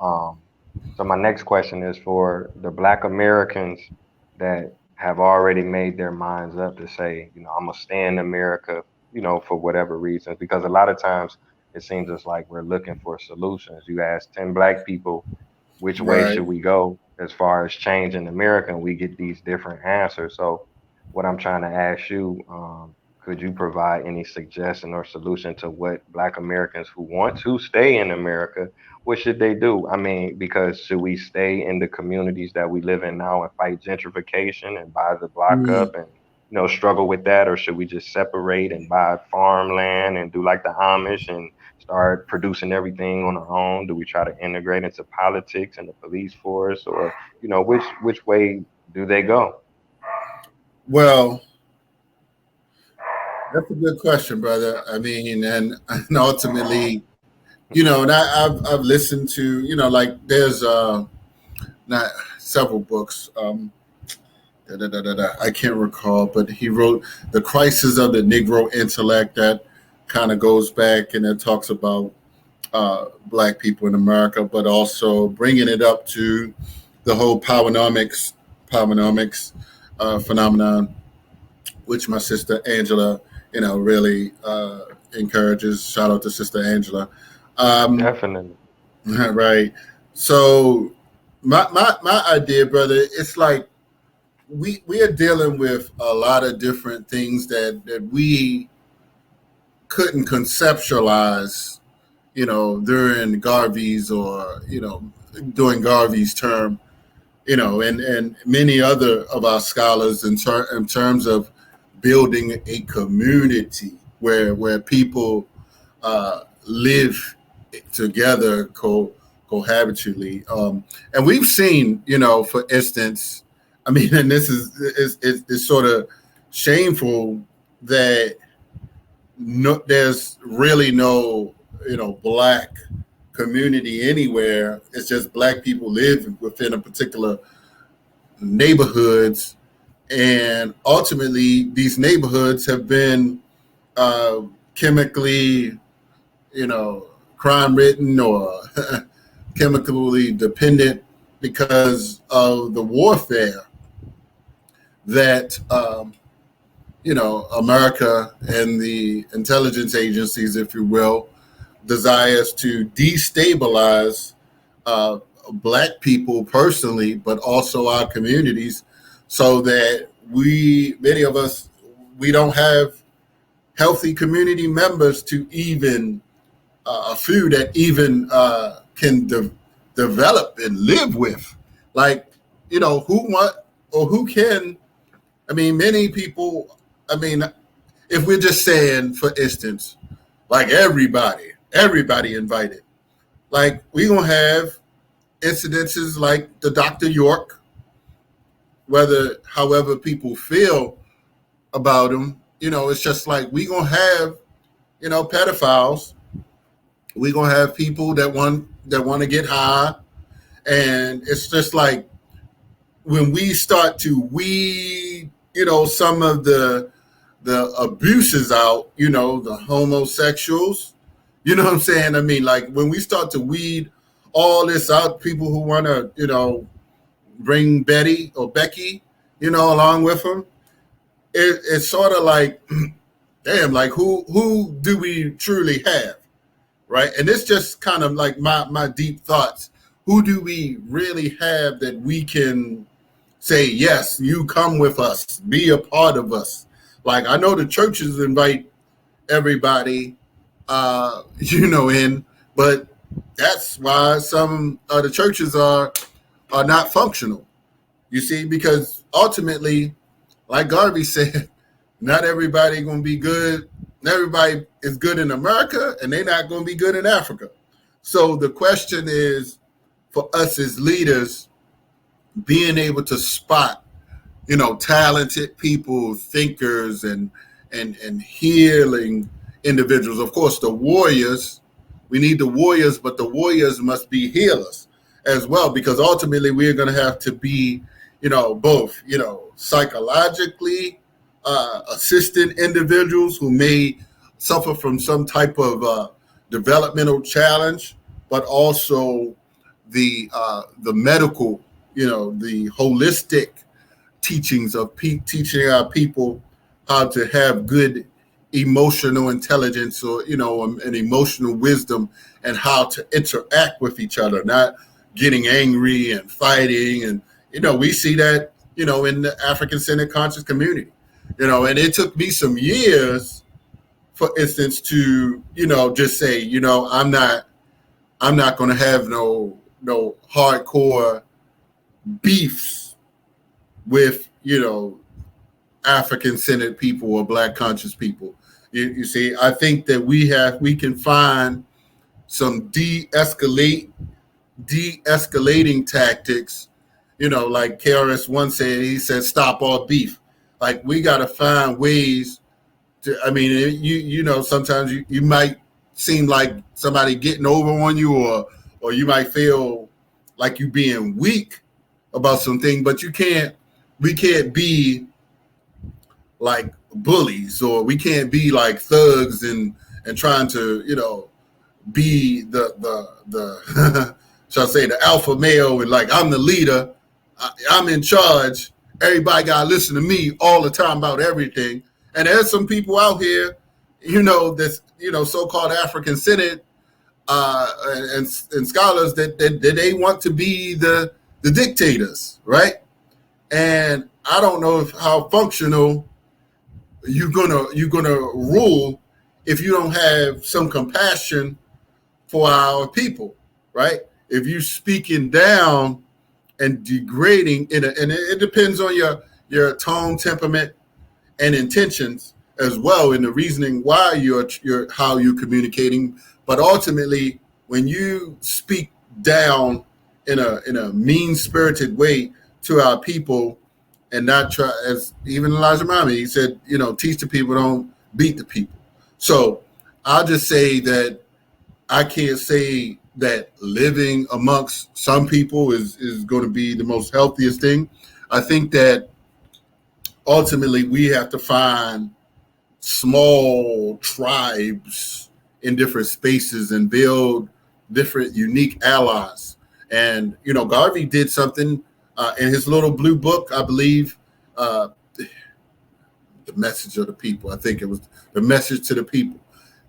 Um, so my next question is for the Black Americans that have already made their minds up to say, I'm gonna stay in America, for whatever reasons, because a lot of times it seems just like we're looking for solutions. You ask 10 Black people which way Right. should we go as far as changing America, and we get these different answers. So what I'm trying to ask you, could you provide any suggestion or solution to what Black Americans who want to stay in America, what should they do? I mean, because should we stay in the communities that we live in now and fight gentrification and buy the block Mm. up and struggle with that, or should we just separate and buy farmland and do like the Amish and start producing everything on our own? Do we try to integrate into politics and the police force, or which way do they go? Well, that's a good question, brother. I mean, and ultimately, and I've listened to, like there's not several books. I can't recall, but he wrote The Crisis of the Negro Intellect, that kind of goes back and it talks about black people in America, but also bringing it up to the whole powernomics phenomenon, which my sister Angela, really encourages. Shout out to Sister Angela. Um, Definitely. right. So my idea, brother, it's like we are dealing with a lot of different things that we couldn't conceptualize, during Garvey's or during Garvey's term, and many other of our scholars in terms of building a community where people live together cohabitally. And we've seen, for instance, I mean, and this is sort of shameful that there's really no, black community anywhere. It's just black people live within a particular neighborhoods, and ultimately these neighborhoods have been uh, chemically, crime ridden or chemically dependent because of the warfare that America and the intelligence agencies, if you will, desires to destabilize uh, black people personally, but also our communities, so that many of us, we don't have healthy community members to even a few that even can develop and live with. Like, who want or who can. I mean, many people. I mean, if we're just saying, for instance, like everybody invited. Like we gonna have incidences like the Dr. York, whether however people feel about him, it's just like we gonna have, pedophiles. We gonna have people that want to get high, and it's just like when we start to weed, some of the abuses out, the homosexuals, what I'm saying? I mean, like when we start to weed all this out, people who want to, bring Betty or Becky, along with them, it's sort of like, damn, like who do we truly have, right? And it's just kind of like my deep thoughts. Who do we really have that we can say, yes, you come with us, be a part of us? Like I know the churches invite everybody, in, but that's why some of the churches are not functional. You see, because ultimately, like Garvey said, not everybody gonna be good. Not everybody is good in America, and they're not gonna be good in Africa. So the question is, for us as leaders, being able to spot, talented people, thinkers, and healing individuals. Of course, the warriors. We need the warriors, but the warriors must be healers as well, because ultimately we're going to have to be, both, psychologically assisted individuals who may suffer from some type of developmental challenge, but also the medical, the holistic teachings of teaching our people how to have good emotional intelligence, or an emotional wisdom, and how to interact with each other, not getting angry and fighting. And we see that in the African Centered Conscious community, and it took me some years, for instance, to just say, I'm not going to have no hardcore beefs with African centered people or Black conscious people. You see, I think that we can find some de-escalating tactics. Like KRS One said, he said, "Stop all beef." Like, we got to find ways to. I mean, sometimes you might seem like somebody getting over on you, or you might feel like you being weak about something, but we can't be like bullies, or we can't be like thugs and trying to be the shall I say, the alpha male, and like, I'm the leader, I'm in charge, everybody gotta listen to me all the time about everything. And there's some people out here that's so-called African centered and scholars that they want to be the dictators, right? And I don't know how functional you're gonna rule if you don't have some compassion for our people, right? If you speaking down and degrading and it depends on your tone, temperament, and intentions as well, in the reasoning why you're how you're communicating. But ultimately, when you speak down in a mean-spirited way to our people, and not try, as even Elijah Muhammad, he said, teach the people, don't beat the people. So I'll just say that I can't say that living amongst some people is going to be the most healthiest thing. I think that ultimately we have to find small tribes in different spaces and build different unique allies. And Garvey did something in his little blue book, I believe, the message of the people. I think it was the message to the people,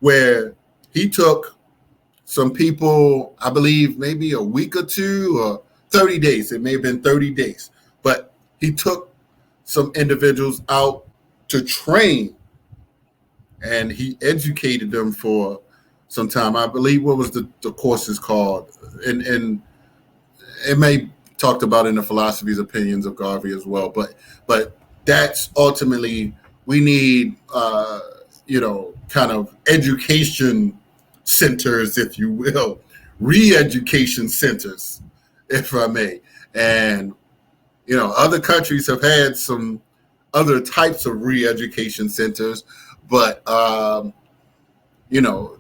where he took some people, I believe maybe a week or two or 30 days. It may have been 30 days, but he took some individuals out to train, and he educated them for some time. I believe, what was the course is called, and it may talked about in the philosophies, opinions of Garvey as well. But that's ultimately, we need kind of education centers, if you will, re-education centers, if I may. And other countries have had some other types of re-education centers, but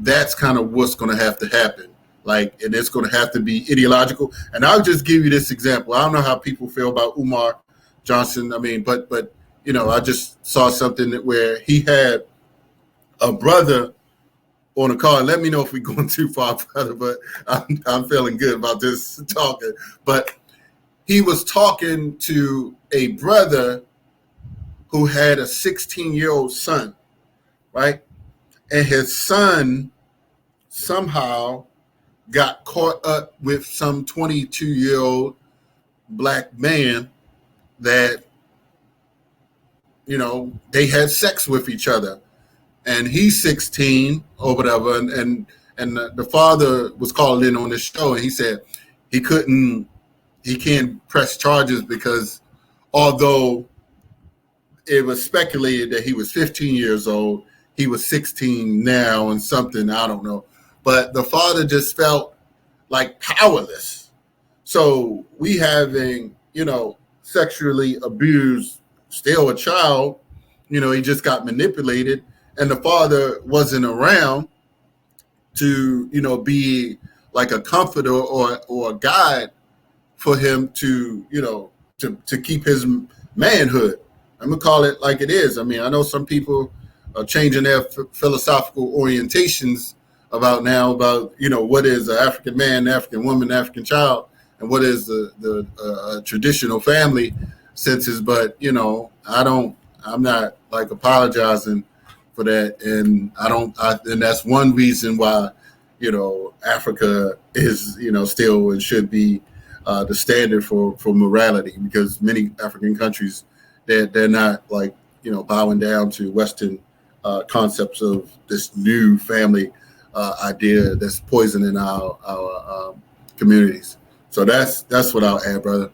that's kind of what's going to have to happen. Like, and it's going to have to be ideological. And I'll just give you this example. I don't know how people feel about Umar Johnson. I mean, but I just saw something where he had a brother on a call. And let me know if we're going too far, brother, but I'm feeling good about this talking. But he was talking to a brother who had a 16-year-old son, right? And his son somehow got caught up with some 22-year-old Black man that, they had sex with each other. And he's 16 or whatever. And the father was called in on this show, and he said he can't press charges because, although it was speculated that he was 15 years old, he was 16 now and something, I don't know. But the father just felt like powerless. So we having, sexually abused, still a child, he just got manipulated, and the father wasn't around to, be like a comforter or a guide for him to, to keep his manhood. I'm gonna call it like it is. I mean, I know some people are changing their philosophical orientations about what is an African man, African woman, African child. and what is the traditional family census. But I'm not like apologizing for that, and and that's one reason why Africa is still and should be the standard for morality, because many African countries they're not like bowing down to Western concepts of this new family idea that's poisoning our communities. So that's what I'll add, brother.